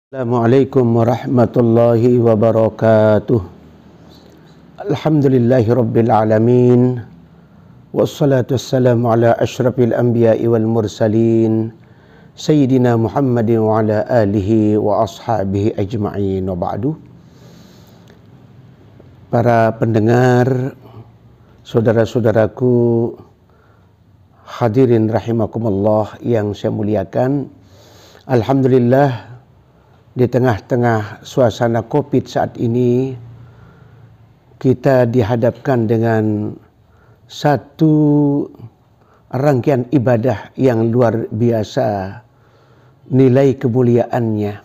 Assalamualaikum warahmatullahi wabarakatuh. Alhamdulillahi rabbil alamin. Wassalatu wassalamu ala asyrafil anbiya'i wal mursalin Sayyidina Muhammadin wa ala alihi wa ashabihi ajma'in wa ba'du. Para pendengar, saudara-saudaraku hadirin rahimakumullah yang saya muliakan, alhamdulillah, di tengah-tengah suasana COVID saat ini, kita dihadapkan dengan satu rangkaian ibadah yang luar biasa nilai kemuliaannya.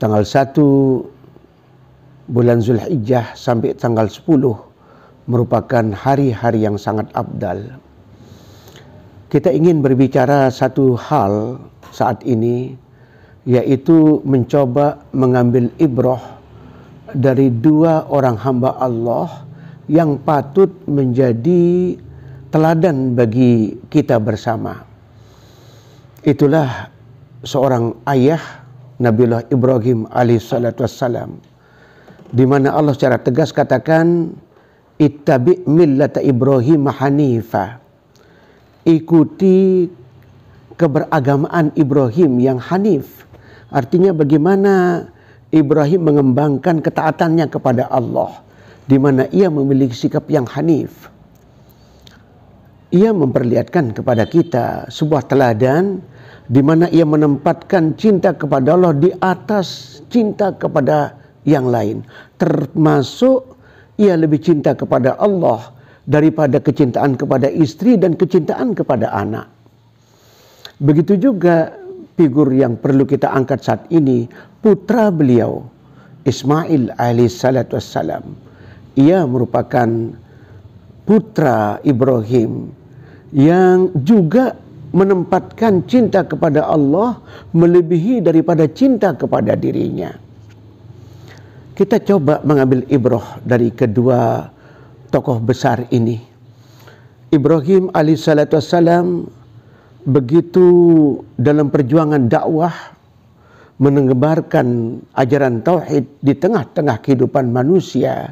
Tanggal 1 bulan Zulhijjah sampai tanggal 10 merupakan hari-hari yang sangat abdal. Kita ingin berbicara satu hal saat ini, yaitu mencoba mengambil ibrah dari dua orang hamba Allah yang patut menjadi teladan bagi kita bersama. Itulah seorang ayah, Nabiullah Ibrahim alaihissalatu wassalam, di mana Allah secara tegas katakan, ittabi millata Ibrahim hanifa, ikuti keberagamaan Ibrahim yang hanif. Artinya bagaimana Ibrahim mengembangkan ketaatannya kepada Allah, di mana ia memiliki sikap yang hanif. Ia memperlihatkan kepada kita sebuah teladan di mana ia menempatkan cinta kepada Allah di atas cinta kepada yang lain. Termasuk ia lebih cinta kepada Allah daripada kecintaan kepada istri dan kecintaan kepada anak. Begitu juga figur yang perlu kita angkat saat ini, putra beliau Ismail alaihissalatu wassalam. Ia merupakan putra Ibrahim yang juga menempatkan cinta kepada Allah melebihi daripada cinta kepada dirinya. Kita coba mengambil ibrah dari kedua tokoh besar ini. Ibrahim alaihissalatu wassalam begitu dalam perjuangan dakwah menyebarkan ajaran tauhid di tengah-tengah kehidupan manusia,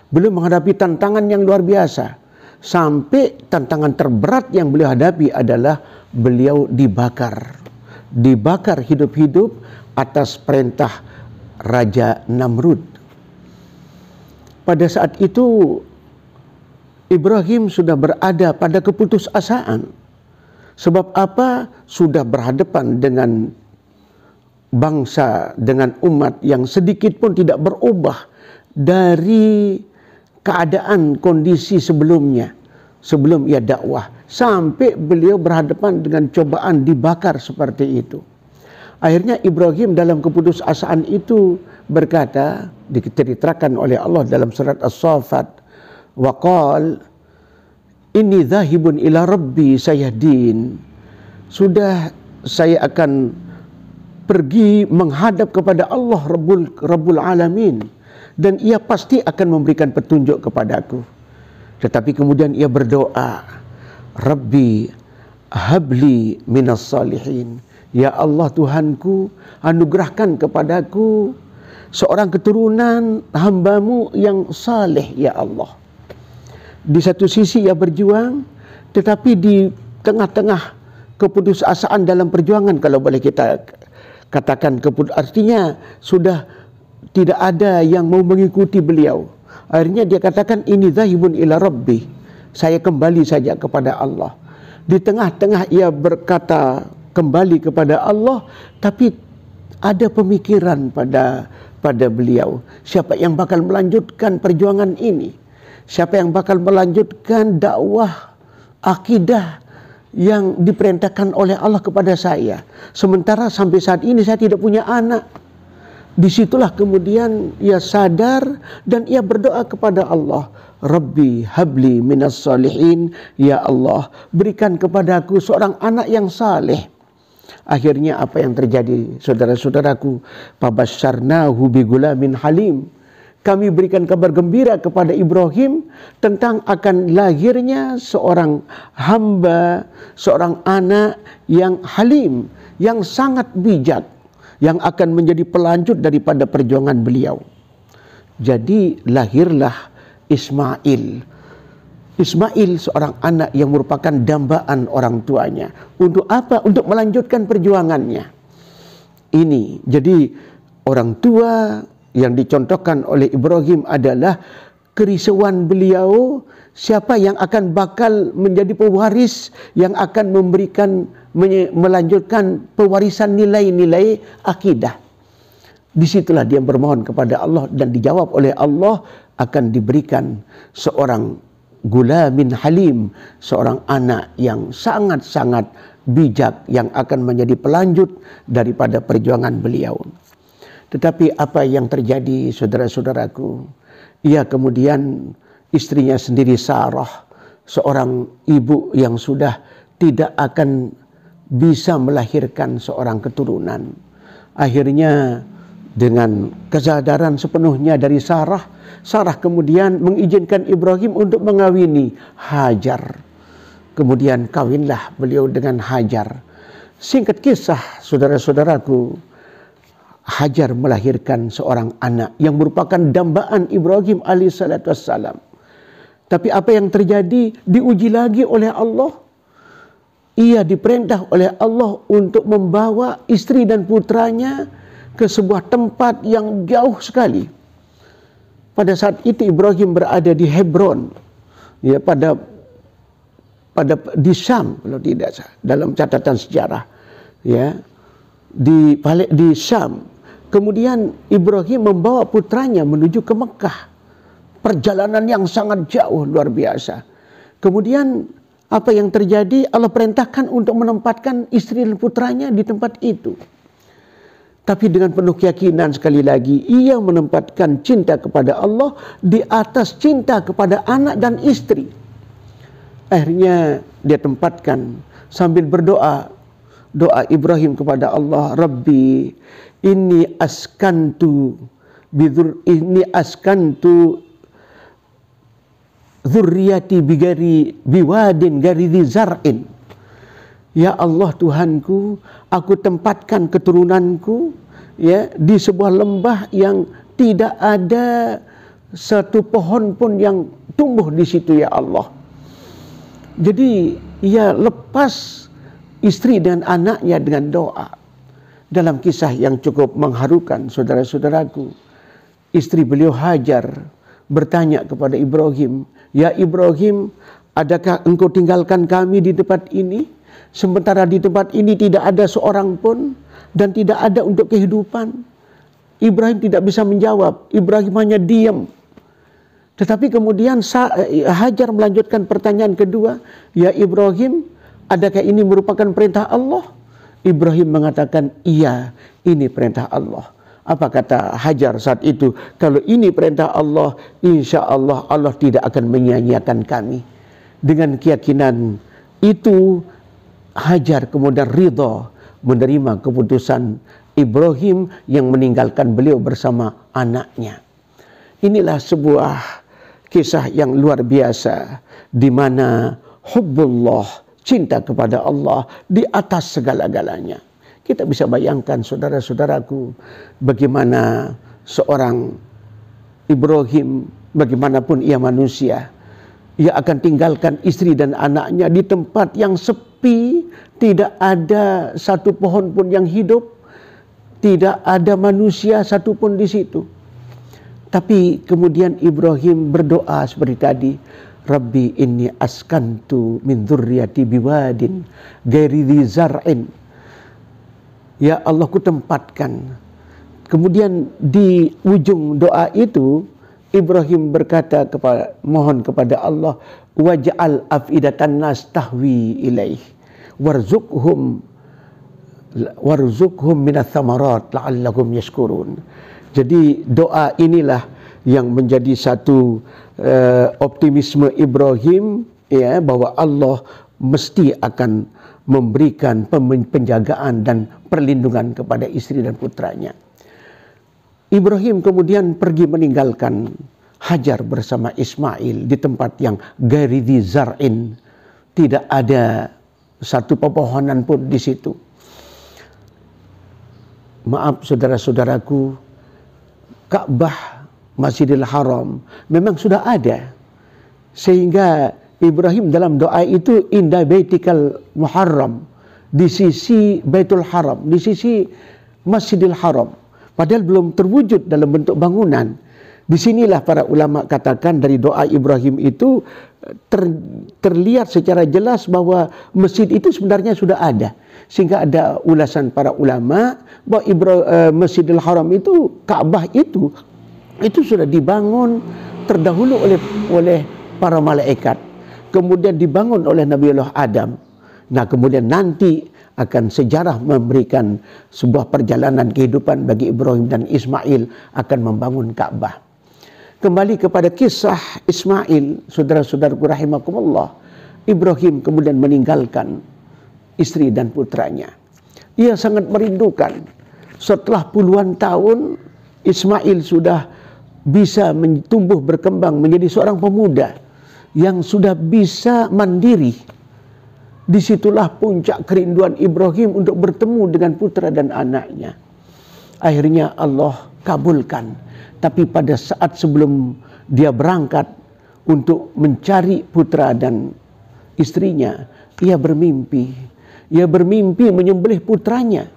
beliau menghadapi tantangan yang luar biasa. Sampai tantangan terberat yang beliau hadapi adalah beliau dibakar hidup-hidup atas perintah Raja Namrud. Pada saat itu Ibrahim sudah berada pada keputusasaan. Sebab apa? Sudah berhadapan dengan bangsa, dengan umat yang sedikit pun tidak berubah dari keadaan kondisi sebelumnya, sebelum ia dakwah, sampai beliau berhadapan dengan cobaan dibakar seperti itu. Akhirnya Ibrahim dalam keputusasaan itu berkata, diceritakan oleh Allah dalam surat As-Saffat, waqal inni dhahibun ila rabbi sayahdin. Sudah saya akan pergi menghadap kepada Allah Rabbul Alamin, dan ia pasti akan memberikan petunjuk kepadaku. Tetapi kemudian ia berdoa, Rabbi habli minas salihin. Ya Allah Tuhanku, anugerahkan kepadaku seorang keturunan hambamu yang saleh ya Allah. Di satu sisi ia berjuang, tetapi di tengah-tengah keputusasaan dalam perjuangan, kalau boleh kita katakan artinya sudah tidak ada yang mau mengikuti beliau. Akhirnya dia katakan, ini dhahibun ila rabbi, saya kembali saja kepada Allah. Di tengah-tengah ia berkata kembali kepada Allah, tapi ada pemikiran pada beliau, siapa yang bakal melanjutkan perjuangan ini? Siapa yang bakal melanjutkan dakwah akidah yang diperintahkan oleh Allah kepada saya? Sementara sampai saat ini saya tidak punya anak. Disitulah kemudian ia sadar dan ia berdoa kepada Allah, Rabbi habli minas salihin, ya Allah berikan kepadaku seorang anak yang saleh. Akhirnya apa yang terjadi, saudara-saudaraku? Fabasyarnahu bigulamin halim. Kami berikan kabar gembira kepada Ibrahim tentang akan lahirnya seorang hamba, seorang anak yang halim, yang sangat bijak, yang akan menjadi pelanjut daripada perjuangan beliau. Jadi lahirlah Ismail. Ismail seorang anak yang merupakan dambaan orang tuanya. Untuk apa? Untuk melanjutkan perjuangannya. Ini jadi orang tua yang dicontohkan oleh Ibrahim adalah kerisauan beliau, siapa yang akan bakal menjadi pewaris yang akan melanjutkan pewarisan nilai-nilai akidah. Disitulah dia bermohon kepada Allah dan dijawab oleh Allah, akan diberikan seorang gulamin halim, seorang anak yang sangat-sangat bijak yang akan menjadi pelanjut daripada perjuangan beliau. Tetapi apa yang terjadi, saudara-saudaraku? Ia kemudian istrinya sendiri Sarah, seorang ibu yang sudah tidak akan bisa melahirkan seorang keturunan. Akhirnya dengan kesadaran sepenuhnya dari Sarah, Sarah kemudian mengizinkan Ibrahim untuk mengawini Hajar. Kemudian kawinlah beliau dengan Hajar. Singkat kisah, saudara-saudaraku, Hajar melahirkan seorang anak yang merupakan dambaan Ibrahim alaihissalatu wassalam. Tapi apa yang terjadi? Diuji lagi oleh Allah. Ia diperintah oleh Allah untuk membawa istri dan putranya ke sebuah tempat yang jauh sekali. Pada saat itu Ibrahim berada di Hebron, ya, di Syam, kalau tidak salah, dalam catatan sejarah, ya, di Syam. Kemudian Ibrahim membawa putranya menuju ke Mekah. Perjalanan yang sangat jauh, luar biasa. Kemudian apa yang terjadi? Allah perintahkan untuk menempatkan istri dan putranya di tempat itu. Tapi dengan penuh keyakinan, sekali lagi, ia menempatkan cinta kepada Allah di atas cinta kepada anak dan istri. Akhirnya dia tempatkan sambil berdoa, doa Ibrahim kepada Allah, Rabbi inni askantu dzurriyyati biwadin ghairi zar'in. Ya Allah Tuhanku, aku tempatkan keturunanku, ya, di sebuah lembah yang tidak ada satu pohon pun yang tumbuh di situ, ya Allah. Jadi ia lepas istri dan anaknya dengan doa. Dalam kisah yang cukup mengharukan, saudara-saudaraku, istri beliau Hajar bertanya kepada Ibrahim, ya Ibrahim, adakah engkau tinggalkan kami di tempat ini? Sementara di tempat ini tidak ada seorang pun dan tidak ada untuk kehidupan. Ibrahim tidak bisa menjawab, Ibrahim hanya diam. Tetapi kemudian Hajar melanjutkan pertanyaan kedua, ya Ibrahim, adakah ini merupakan perintah Allah? Ibrahim mengatakan, iya, ini perintah Allah. Apa kata Hajar saat itu? Kalau ini perintah Allah, insya Allah Allah tidak akan menyia-nyiakan kami. Dengan keyakinan itu, Hajar kemudian ridha menerima keputusan Ibrahim yang meninggalkan beliau bersama anaknya. Inilah sebuah kisah yang luar biasa, di mana hubbullah, cinta kepada Allah di atas segala-galanya. Kita bisa bayangkan, saudara-saudaraku, bagaimana seorang Ibrahim, bagaimanapun ia manusia, ia akan tinggalkan istri dan anaknya di tempat yang sepi, tidak ada satu pohon pun yang hidup, tidak ada manusia satupun di situ. Tapi kemudian Ibrahim berdoa seperti tadi, Rabbi inni askantu min dzurriyyati biwadin ghairi dzi zar'in. Ya Allah, ku tempatkan. Kemudian di ujung doa itu Ibrahim berkata mohon kepada Allah, waj'al afidatan nas tahwi ilaih warzuqhum minats tsamarat la'allahum yashkurun. Jadi doa inilah yang menjadi satu optimisme Ibrahim, ya, bahwa Allah mesti akan memberikan penjagaan dan perlindungan kepada istri dan putranya. Ibrahim kemudian pergi meninggalkan Hajar bersama Ismail di tempat yang ghairi dzi zar'in, tidak ada satu pepohonan pun di situ. maaf saudara-saudaraku, Ka'bah, Masjidil Haram memang sudah ada. Sehingga Ibrahim dalam doa itu inda baitikal muharram, di sisi Baitul Haram, di sisi Masjidil Haram. Padahal belum terwujud dalam bentuk bangunan. Disinilah para ulama katakan dari doa Ibrahim itu terlihat secara jelas bahwa masjid itu sebenarnya sudah ada. Sehingga ada ulasan para ulama bahwa Masjidil Haram itu, Ka'bah itu sudah dibangun terdahulu oleh para malaikat. Kemudian dibangun oleh Nabiullah Adam. Nah, kemudian nanti akan sejarah memberikan sebuah perjalanan kehidupan bagi Ibrahim dan Ismail akan membangun Ka'bah. Kembali kepada kisah Ismail, saudara-saudaraku rahimakumullah. Ibrahim kemudian meninggalkan istri dan putranya. Ia sangat merindukan. Setelah puluhan tahun, Ismail sudah bisa tumbuh berkembang menjadi seorang pemuda yang sudah bisa mandiri. Disitulah puncak kerinduan Ibrahim untuk bertemu dengan putra dan anaknya. Akhirnya Allah kabulkan. Tapi pada saat sebelum dia berangkat untuk mencari putra dan istrinya, ia bermimpi. Ia bermimpi menyembelih putranya.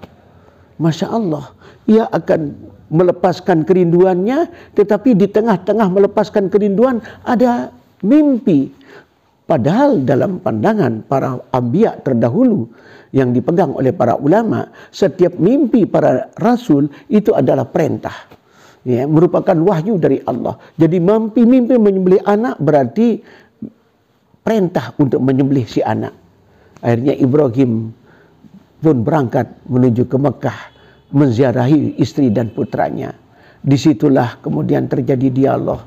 Masya Allah, ia akan melepaskan kerinduannya, tetapi di tengah-tengah melepaskan kerinduan ada mimpi. Padahal dalam pandangan para anbiya terdahulu yang dipegang oleh para ulama, setiap mimpi para rasul itu adalah perintah. Ya, merupakan wahyu dari Allah. Jadi mimpi menyembelih anak berarti perintah untuk menyembelih si anak. Akhirnya Ibrahim pun berangkat menuju ke Mekah menziarahi istri dan putranya. Disitulah kemudian terjadi dialog.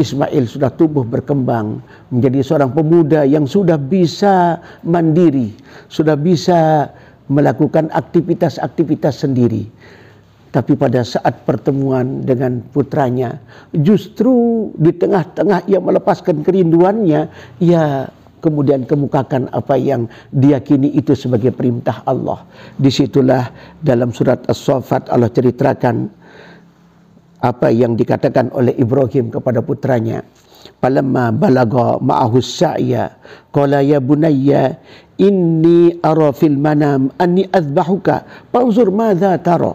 Ismail sudah tumbuh berkembang menjadi seorang pemuda yang sudah bisa mandiri, sudah bisa melakukan aktivitas-aktivitas sendiri. Tapi pada saat pertemuan dengan putranya, justru di tengah-tengah ia melepaskan kerinduannya, ia kemudian kemukakan apa yang diyakini itu sebagai perintah Allah. Disitulah dalam surat As-Saffat Allah ceritakan apa yang dikatakan oleh Ibrahim kepada putranya. Falamma balagha ma'ahu sa'ya qala ya bunayya inni ara fil manam anni azbahuka fanzur madza tara.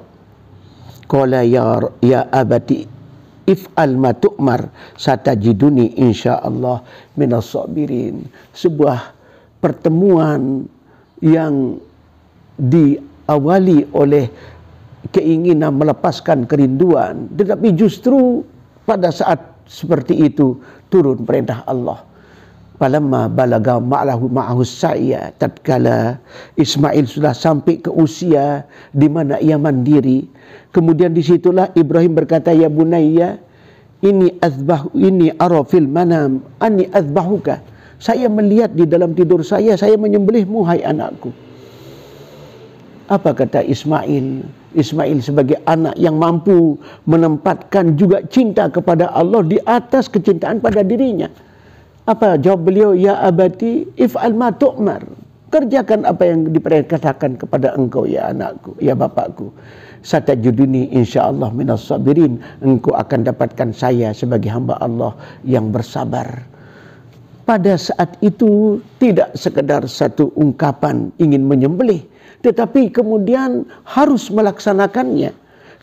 Qala ya abati if'al ma tu'mar satajiduni insyaallah minas sabirin. Sebuah pertemuan yang diawali oleh keinginan melepaskan kerinduan, tetapi justru pada saat seperti itu turun perintah Allah. Falamma balagha ma'ahu sa'ya, tatkala Ismail sudah sampai ke usia di mana ia mandiri, kemudian disitulah Ibrahim berkata, ya bunayya ini ara fil manam anni azbahuka. Saya melihat di dalam tidur saya menyembelihmu hai anakku. Apa kata Ismail? Ismail sebagai anak yang mampu menempatkan juga cinta kepada Allah di atas kecintaan pada dirinya. Apa jawab beliau? Ya abati if'al ma tu'mar. Kerjakan apa yang diperintahkan kepada engkau ya anakku, ya bapakku. Satajuduni insyaallah minas sabirin. Engkau akan dapatkan saya sebagai hamba Allah yang bersabar. Pada saat itu tidak sekedar satu ungkapan ingin menyembelih, tetapi kemudian harus melaksanakannya.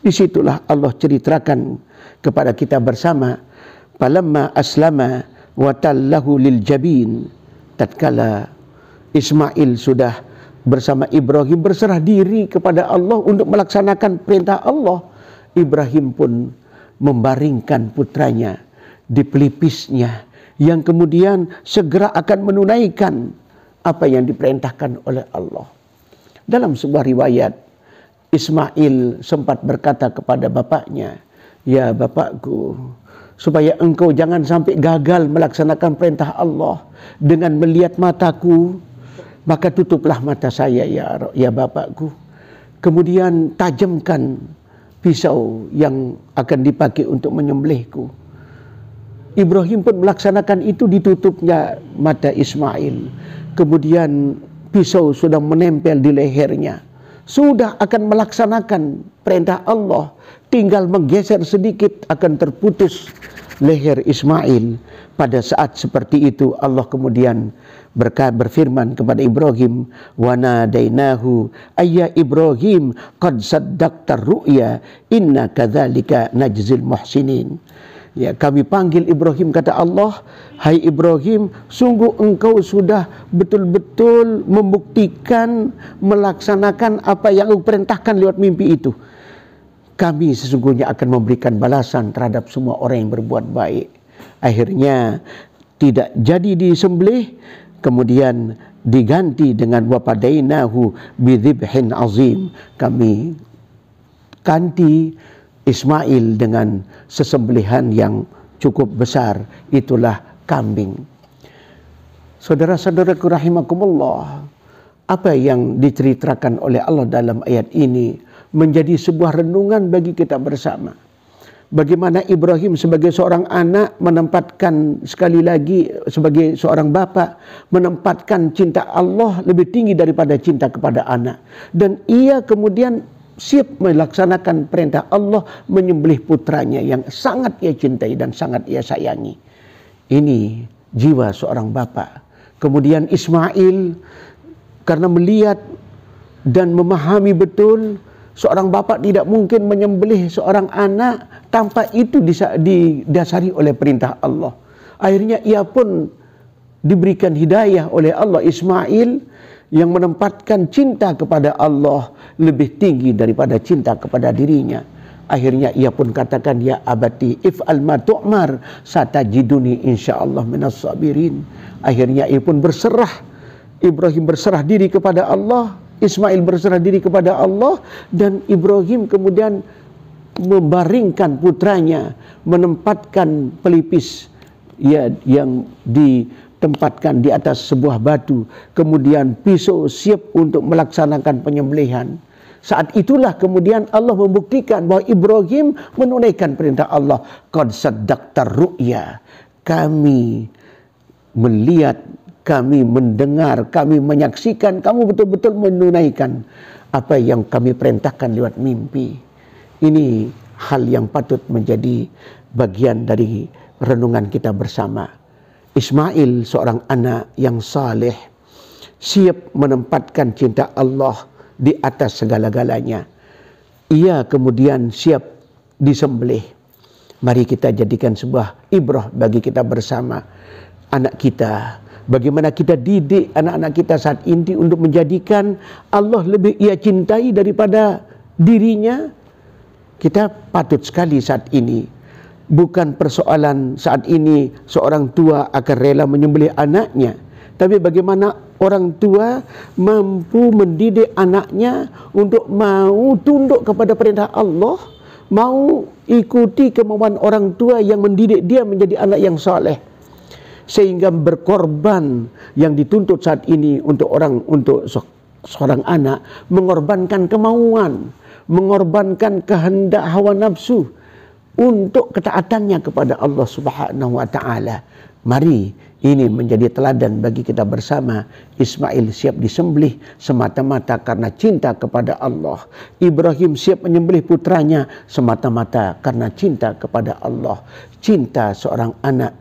Disitulah Allah ceritakan kepada kita bersama. Falamma aslama wa tallahu lil jabin. Tatkala Ismail sudah bersama Ibrahim berserah diri kepada Allah untuk melaksanakan perintah Allah, Ibrahim pun membaringkan putranya di pelipisnya, yang kemudian segera akan menunaikan apa yang diperintahkan oleh Allah. Dalam sebuah riwayat, Ismail sempat berkata kepada bapaknya, ya bapakku, supaya engkau jangan sampai gagal melaksanakan perintah Allah dengan melihat mataku, maka tutuplah mata saya ya bapakku. Kemudian tajamkan pisau yang akan dipakai untuk menyembelihku. Ibrahim pun melaksanakan itu, ditutupnya mata Ismail. Kemudian pisau sudah menempel di lehernya. sudah akan melaksanakan perintah Allah, tinggal menggeser sedikit akan terputus leher Ismail. Pada saat seperti itu Allah kemudian berfirman kepada Ibrahim, wa nadainahu ayya Ibrahim qad saddaqta ru'ya inna kadzalika najzil muhsinin. Ya, kami panggil Ibrahim, kata Allah, hai Ibrahim, sungguh engkau sudah betul-betul membuktikan melaksanakan apa yang aku perintahkan lewat mimpi itu. Kami sesungguhnya akan memberikan balasan terhadap semua orang yang berbuat baik. Akhirnya tidak jadi disembelih, kemudian diganti dengan wafadainahu bidzibhin azim. Kami ganti Ismail dengan sesembelihan yang cukup besar, itulah kambing. Saudara-saudaraku rahimakumullah, apa yang diceritakan oleh Allah dalam ayat ini menjadi sebuah renungan bagi kita bersama. Bagaimana Ibrahim sebagai seorang anak menempatkan, sekali lagi sebagai seorang bapa, menempatkan cinta Allah lebih tinggi daripada cinta kepada anak. Dan ia kemudian siap melaksanakan perintah Allah menyembelih putranya yang sangat ia cintai dan sangat ia sayangi. Ini jiwa seorang bapa. Kemudian Ismail karena melihat dan memahami betul seorang bapa tidak mungkin menyembelih seorang anak tanpa itu didasari oleh perintah Allah. Akhirnya ia pun diberikan hidayah oleh Allah, Ismail, yang menempatkan cinta kepada Allah lebih tinggi daripada cinta kepada dirinya. Akhirnya ia pun katakan, ya abati if'al ma tu'mar satajiduni insyaallah minas sabirin. Akhirnya ia pun berserah, Ibrahim berserah diri kepada Allah, Ismail berserah diri kepada Allah, dan Ibrahim kemudian membaringkan putranya, menempatkan pelipis ya, yang ditempatkan di atas sebuah batu, kemudian pisau siap untuk melaksanakan penyembelihan. Saat itulah kemudian Allah membuktikan bahwa Ibrahim menunaikan perintah Allah. Qad saddaqta ru'ya. Kami melihat, kami mendengar, kami menyaksikan, kamu betul-betul menunaikan apa yang kami perintahkan lewat mimpi. Ini hal yang patut menjadi bagian dari renungan kita bersama. Ismail seorang anak yang saleh, siap menempatkan cinta Allah di atas segala-galanya. Ia kemudian siap disembelih. Mari kita jadikan sebuah ibrah bagi kita bersama. Anak kita, bagaimana kita didik anak-anak kita saat ini untuk menjadikan Allah lebih ia cintai daripada dirinya. Kita patut sekali saat ini, bukan persoalan saat ini seorang tua akan rela menyembelih anaknya, tapi bagaimana orang tua mampu mendidik anaknya untuk mau tunduk kepada perintah Allah, mau ikuti kemauan orang tua yang mendidik dia menjadi anak yang saleh, sehingga berkorban yang dituntut saat ini untuk seorang anak, mengorbankan kemauan, mengorbankan kehendak hawa nafsu untuk ketaatannya kepada Allah Subhanahu wa taala. Mari ini menjadi teladan bagi kita bersama. Ismail siap disembelih semata-mata karena cinta kepada Allah. Ibrahim siap menyembelih putranya semata-mata karena cinta kepada Allah. Cinta seorang anak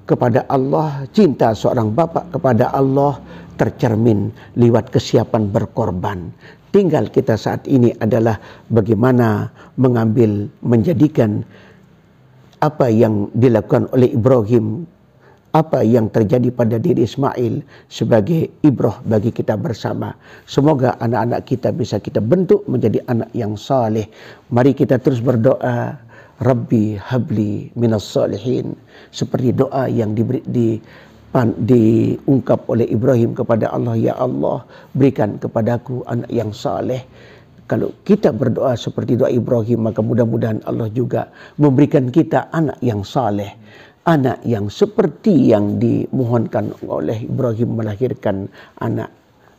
kepada Allah, cinta seorang bapak kepada Allah tercermin lewat kesiapan berkorban. Tinggal kita saat ini adalah bagaimana menjadikan apa yang dilakukan oleh Ibrahim, apa yang terjadi pada diri Ismail sebagai ibrah bagi kita bersama. Semoga anak-anak kita bisa kita bentuk menjadi anak yang saleh. Mari kita terus berdoa, Rabbi habli minas salihin, seperti doa yang diungkap oleh Ibrahim kepada Allah, ya Allah, berikan kepadaku anak yang saleh. Kalau kita berdoa seperti doa Ibrahim, maka mudah-mudahan Allah juga memberikan kita anak yang saleh, anak yang seperti yang dimohonkan oleh Ibrahim melahirkan anak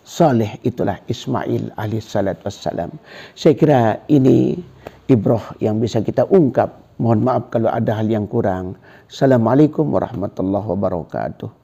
saleh, itulah Ismail alaihissalatu wassalam. Saya kira ini ibrah yang bisa kita ungkap. Mohon maaf kalau ada hal yang kurang. Assalamualaikum warahmatullahi wabarakatuh.